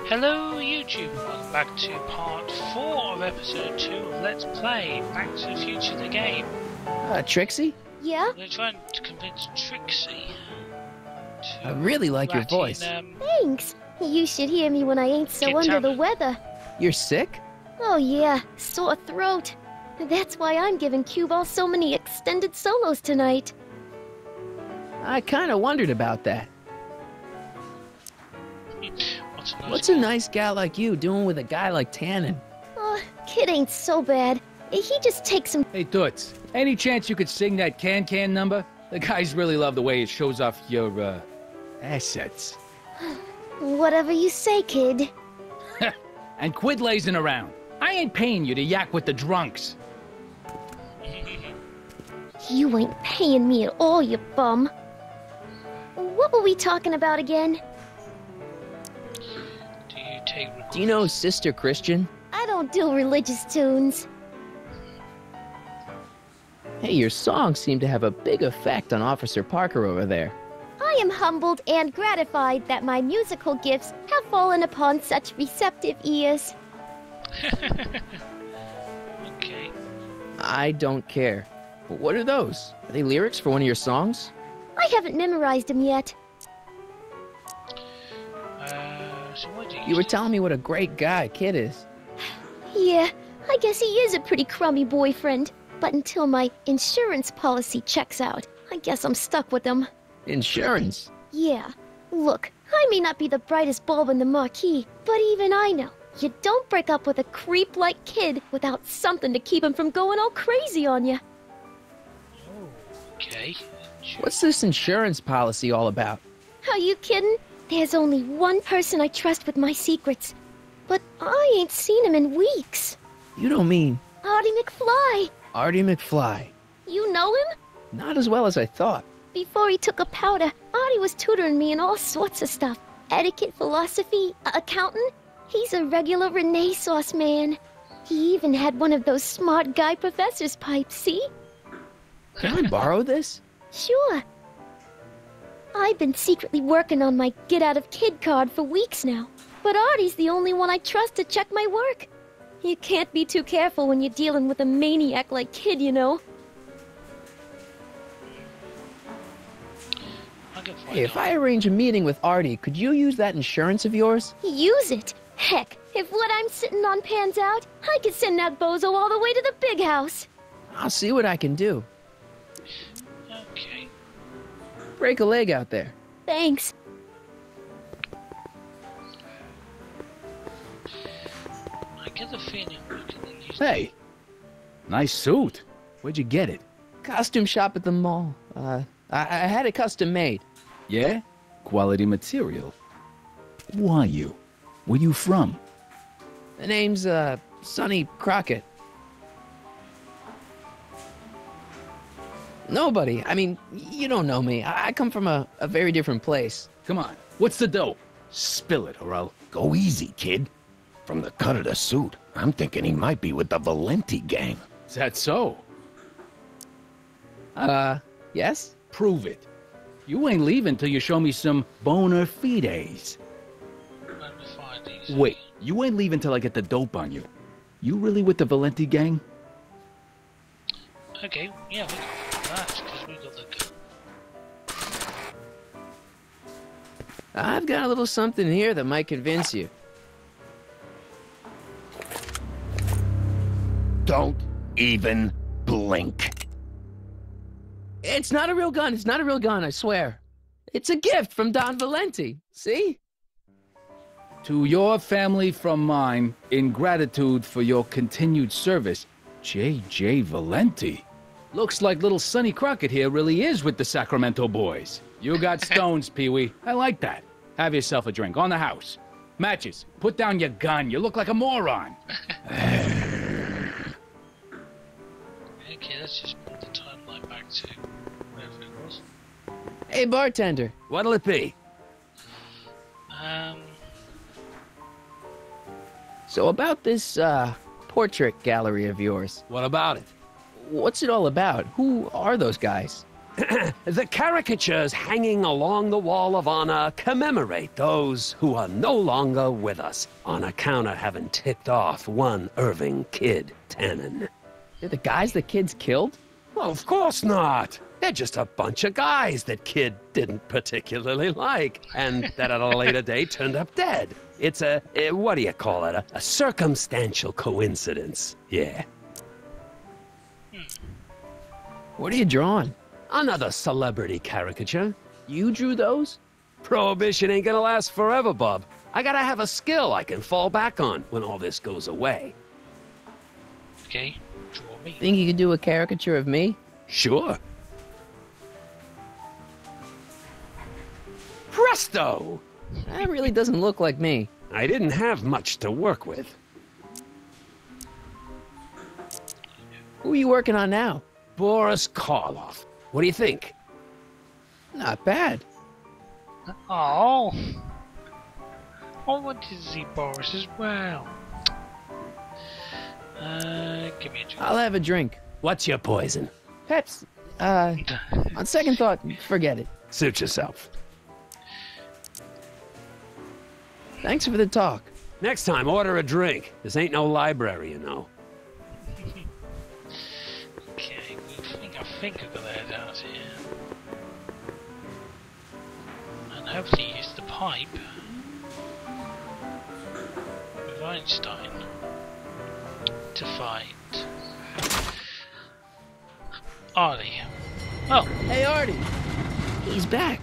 Hello YouTube, welcome back to part 4 of episode 2 of Let's Play Back to the Future the game. Trixie? Yeah? We're trying to convince Trixie to I really like your voice. Thanks. You should hear me when I ain't so under the weather. You're sick? Oh yeah, sore throat. That's why I'm giving cue ball so many extended solos tonight. I kinda wondered about that. What's a nice gal like you doing with a guy like Tannen? Oh, kid ain't so bad. He just takes some... Hey, Toots, any chance you could sing that can number? The guys really love the way it shows off your, assets. Whatever you say, kid. And quit lazing around. I ain't paying you to yak with the drunks. You ain't paying me at all, you bum. What were we talking about again? Do you know Sister Christian? I don't do religious tunes. Hey, your songs seem to have a big effect on Officer Parker over there. I am humbled and gratified that my musical gifts have fallen upon such receptive ears. Okay. I don't care. What are those? Are they lyrics for one of your songs? I haven't memorized them yet. So what do You were telling me what a great guy Kid is. Yeah, I guess he is a pretty crummy boyfriend. But until my insurance policy checks out, I guess I'm stuck with him. Insurance? Yeah. Look, I may not be the brightest bulb in the marquee, but even I know you don't break up with a creep like Kid without something to keep him from going all crazy on you. Oh, okay. What's this insurance policy all about? Are you kidding? There's only one person I trust with my secrets. But I ain't seen him in weeks. You don't mean... Artie McFly. Artie McFly. You know him? Not as well as I thought. Before he took a powder, Artie was tutoring me in all sorts of stuff. Etiquette, philosophy, accounting. He's a regular Renaissance man. He even had one of those smart guy professor's pipes, see? Can I borrow this? Sure. I've been secretly working on my get-out-of-kid card for weeks now. But Artie's the only one I trust to check my work. You can't be too careful when you're dealing with a maniac like Kid, you know. Hey, if I arrange a meeting with Artie, could you use that insurance of yours? Use it? Heck, if what I'm sitting on pans out, I could send that bozo all the way to the big house. I'll see what I can do. Okay. Break a leg out there. Thanks. I get the feeling we can use... Hey, nice suit. Where'd you get it? Costume shop at the mall. I had it custom made. Yeah? Quality material. Who are you? Where you from? The name's, Sonny Crockett. Nobody. I mean, you don't know me. I come from a very different place. Come on, what's the dope? Spill it, or I'll... Go easy, kid. From the cut of the suit, I'm thinking he might be with the Valenti gang. Is that so? Yes? Prove it. You ain't leaving till you show me some bona fides. Wait, you ain't leaving till I get the dope on you. You really with the Valenti gang? Okay, yeah, we got that, because we got the... I've got a little something here that might convince you. Don't even blink. It's not a real gun. It's not a real gun, I swear. It's a gift from Don Valenti. See? To your family from mine, in gratitude for your continued service, J.J. Valenti. Looks like little Sonny Crockett here really is with the Sacramento boys. You got stones, Pee-wee. I like that. Have yourself a drink on the house. Matches. Put down your gun. You look like a moron. Okay, let's just put the timeline back to wherever it was. Hey, bartender. What'll it be? So about this, portrait gallery of yours. What about it? What's it all about? Who are those guys? The caricatures hanging along the wall of honor commemorate those who are no longer with us on account of having ticked off one Irving Kid Tannen. They're the guys the kids killed? Well, of course not. They're just a bunch of guys that Kid didn't particularly like, and that at a later date turned up dead. It's what do you call it? A circumstantial coincidence. Yeah. What are you drawing? Another celebrity caricature. You drew those? Prohibition ain't gonna last forever, bub. I gotta have a skill I can fall back on when all this goes away. Okay, draw me. Think you could do a caricature of me? Sure. Presto! That really doesn't look like me. I didn't have much to work with. Who are you working on now? Boris Karloff. What do you think? Not bad. Oh. I wanted to see Boris as well. Give me a drink. I'll have a drink. What's your poison? Peps. On second thought, forget it. Suit yourself. Thanks for the talk. Next time, order a drink. This ain't no library, you know. Okay, I think I've got to head out here. And hopefully use the pipe with Einstein to find Artie. Oh, Hey, Artie. He's back.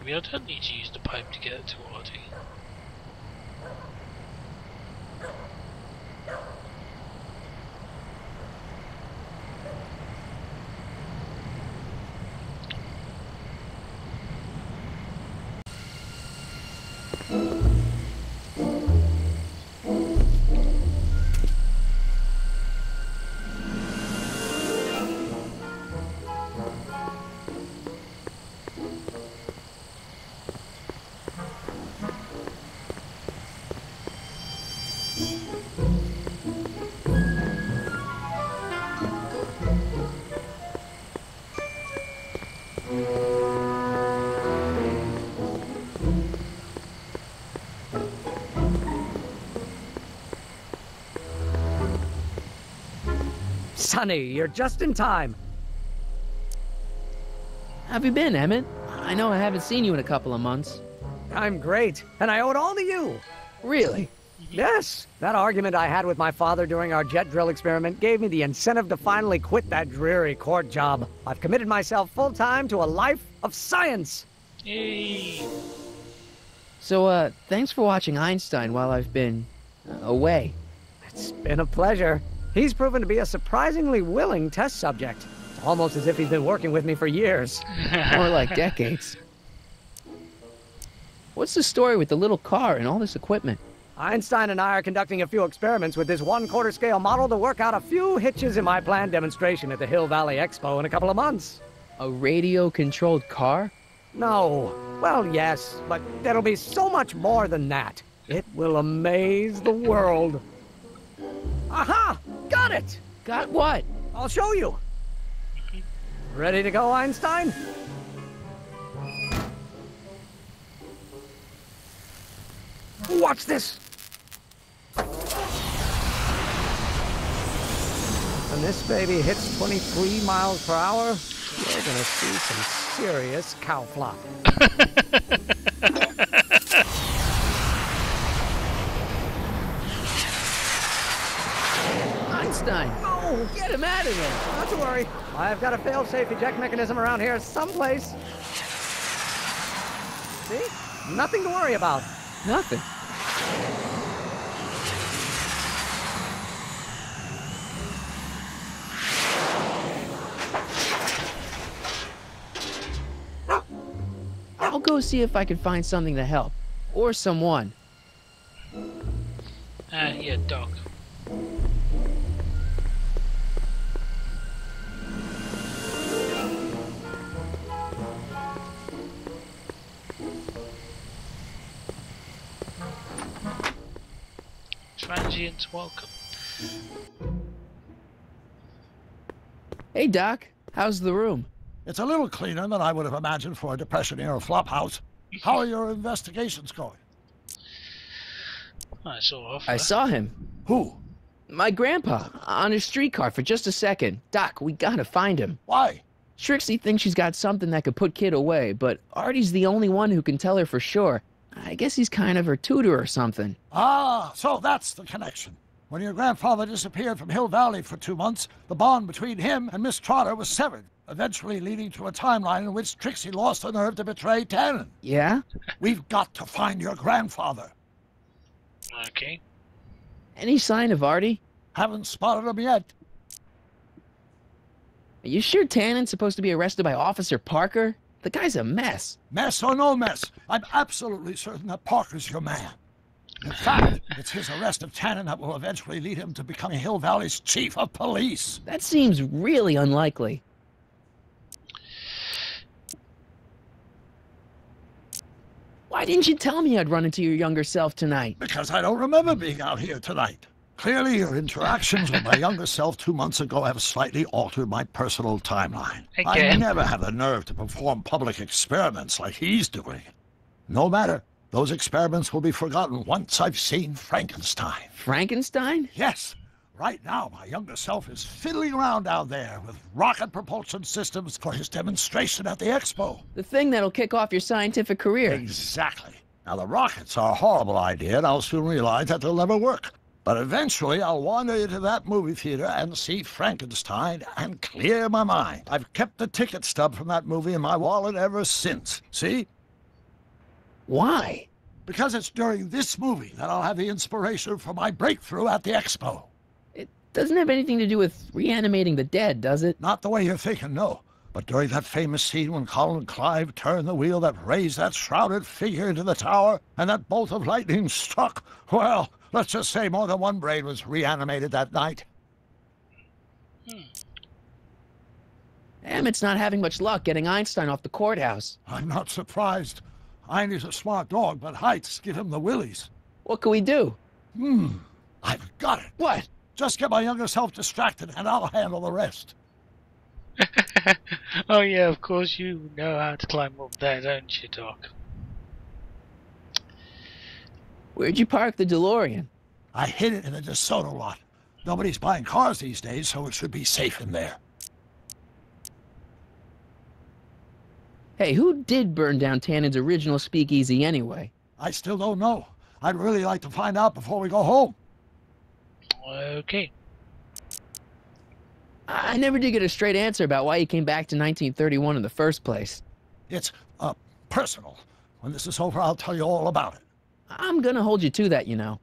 maybe I don't need to use the pipe to get to Artie. Sonny, you're just in time. How have you been, Emmett? I know I haven't seen you in a couple of months. I'm great, and I owe it all to you. Really? Yes, that argument I had with my father during our jet drill experiment gave me the incentive to finally quit that dreary court job. I've committed myself full-time to a life of science. Yay! So, thanks for watching Einstein while I've been away. It's been a pleasure. He's proven to be a surprisingly willing test subject. It's almost as if he's been working with me for years. More like decades. What's the story with the little car and all this equipment? Einstein and I are conducting a few experiments with this 1/4 scale model to work out a few hitches in my planned demonstration at the Hill Valley Expo in a couple of months. A radio-controlled car? No. Well, yes, but there'll be so much more than that. It will amaze the world. Aha! Got it! Got what? I'll show you. Ready to go, Einstein? Watch this! When this baby hits 23 miles per hour, you're gonna see some serious cow flop. Einstein! Oh, Get him out of there! not to worry. I've got a fail-safe eject mechanism around here someplace. See? Nothing to worry about. Nothing. I'll go see if I can find something to help. Or someone. Yeah, dog. Transients welcome. Hey, Doc. How's the room? It's a little cleaner than I would have imagined for a Depression-era flophouse. How are your investigations going? I saw him. Who? My grandpa, on a streetcar for just a second. Doc, we gotta find him. Why? Trixie thinks she's got something that could put Kid away, but Artie's the only one who can tell her for sure. I guess he's kind of her tutor or something. Ah, so that's the connection. When your grandfather disappeared from Hill Valley for 2 months, the bond between him and Miss Trotter was severed, eventually leading to a timeline in which Trixie lost the nerve to betray Tannen. Yeah? We've got to find your grandfather. Okay. Any sign of Artie? Haven't spotted him yet. Are you sure Tannen's supposed to be arrested by Officer Parker? The guy's a mess. Mess or no mess, I'm absolutely certain that Parker's your man. In fact, it's his arrest of Tannen that will eventually lead him to becoming Hill Valley's chief of police. That seems really unlikely. Why didn't you tell me I'd run into your younger self tonight? Because I don't remember being out here tonight. Clearly, your interactions with my younger self 2 months ago have slightly altered my personal timeline. I Again. never had the nerve to perform public experiments like he's doing. No matter. Those experiments will be forgotten once I've seen Frankenstein. Frankenstein? Yes. Right now, my younger self is fiddling around down there with rocket propulsion systems for his demonstration at the expo. The thing that'll kick off your scientific career. Exactly. Now, the rockets are a horrible idea, and I'll soon realize that they'll never work. But eventually, I'll wander into that movie theater and see Frankenstein and clear my mind. I've kept the ticket stub from that movie in my wallet ever since. See? Why? Because it's during this movie that I'll have the inspiration for my breakthrough at the expo. It doesn't have anything to do with reanimating the dead, does it? Not the way you're thinking, no. But during that famous scene when Colin and Clive turned the wheel that raised that shrouded figure into the tower, and that bolt of lightning struck, well, let's just say more than one brain was reanimated that night. Emmett's not having much luck getting Einstein off the courthouse. I'm not surprised. Einstein's a smart dog, but heights give him the willies. What can we do? I've got it. What? Just get my younger self distracted, and I'll handle the rest. Oh yeah, of course you know how to climb up there, don't you, Doc? Where'd you park the DeLorean? I hid it in the DeSoto lot. Nobody's buying cars these days, so it should be safe in there. Hey, who did burn down Tannen's original speakeasy anyway? I still don't know. I'd really like to find out before we go home. Okay. I never did get a straight answer about why you came back to 1931 in the first place. It's, personal. When this is over, I'll tell you all about it. I'm gonna hold you to that, you know.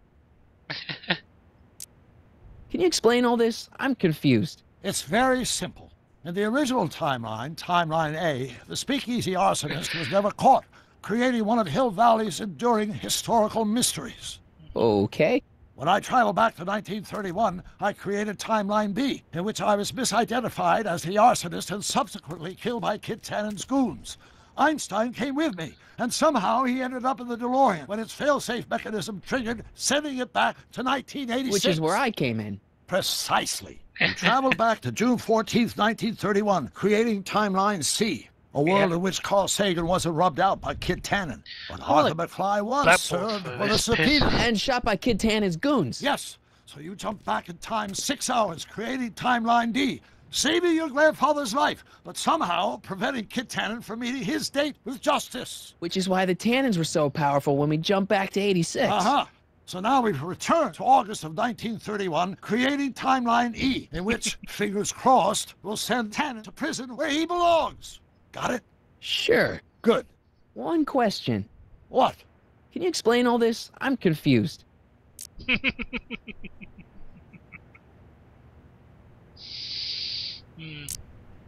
Can you explain all this? I'm confused. It's very simple. In the original timeline, Timeline A, the speakeasy arsonist was never caught, creating one of Hill Valley's enduring historical mysteries. Okay. When I traveled back to 1931, I created Timeline B, in which I was misidentified as the arsonist and subsequently killed by Kid Tannen's goons. Einstein came with me, and somehow he ended up in the DeLorean when its failsafe mechanism triggered, sending it back to 1986. Which is where I came in. Precisely. We traveled back to June 14th, 1931, creating Timeline C, a world in which Carl Sagan wasn't rubbed out by Kid Tannen, but Arthur McFly was served with a subpoena. And shot by Kid Tannen's goons. Yes. So you jumped back in time 6 hours, creating Timeline D, saving your grandfather's life, but somehow preventing Kid Tannen from meeting his date with justice. Which is why the Tannens were so powerful when we jumped back to 86. Uh-huh. So now we've returned to August of 1931, creating Timeline E, in which, fingers crossed, we'll send Tannen to prison where he belongs. Got it? Sure. Good. One question. What? Can you explain all this? I'm confused.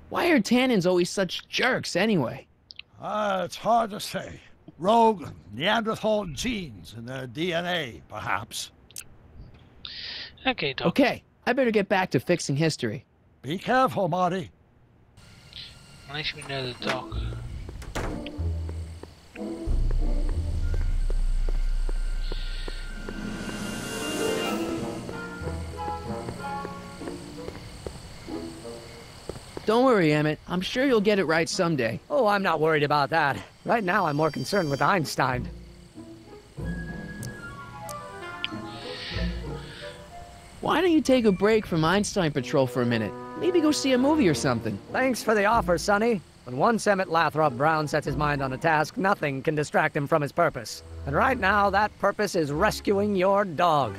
Why are Tannens always such jerks anyway? It's hard to say. Rogue Neanderthal genes in their DNA, perhaps. Okay, Doc. Okay, I better get back to fixing history. Be careful, Marty. At least we know the Doc. Don't worry, Emmett. I'm sure you'll get it right someday. Oh, I'm not worried about that. Right now, I'm more concerned with Einstein. Why don't you take a break from Einstein Patrol for a minute? Maybe go see a movie or something. Thanks for the offer, Sonny. When once Emmett Lathrop Brown sets his mind on a task, nothing can distract him from his purpose. And right now, that purpose is rescuing your dog.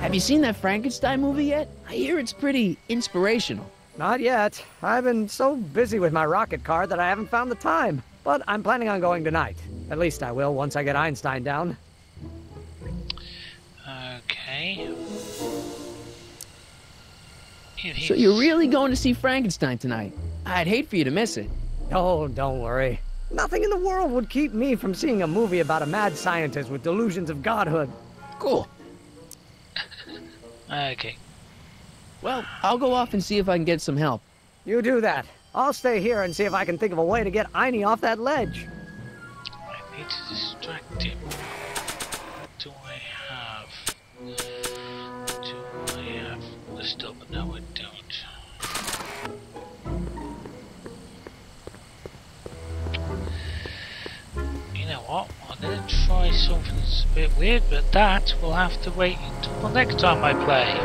Have you seen that Frankenstein movie yet? I hear it's pretty inspirational. Not yet. I've been so busy with my rocket car that I haven't found the time. But I'm planning on going tonight. At least I will once I get Einstein down. Okay. So you're really going to see Frankenstein tonight? I'd hate for you to miss it. Oh, don't worry. Nothing in the world would keep me from seeing a movie about a mad scientist with delusions of godhood. Cool. Okay. Well, I'll go off and see if I can get some help. You do that. I'll stay here and see if I can think of a way to get Einie off that ledge. I need to distract him. Do I have the stuff? No, I don't. You know what? I'm gonna try something that's a bit weird, but that will have to wait until next time I play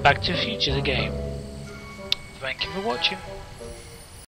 Back to the Future the game. Thank you for watching.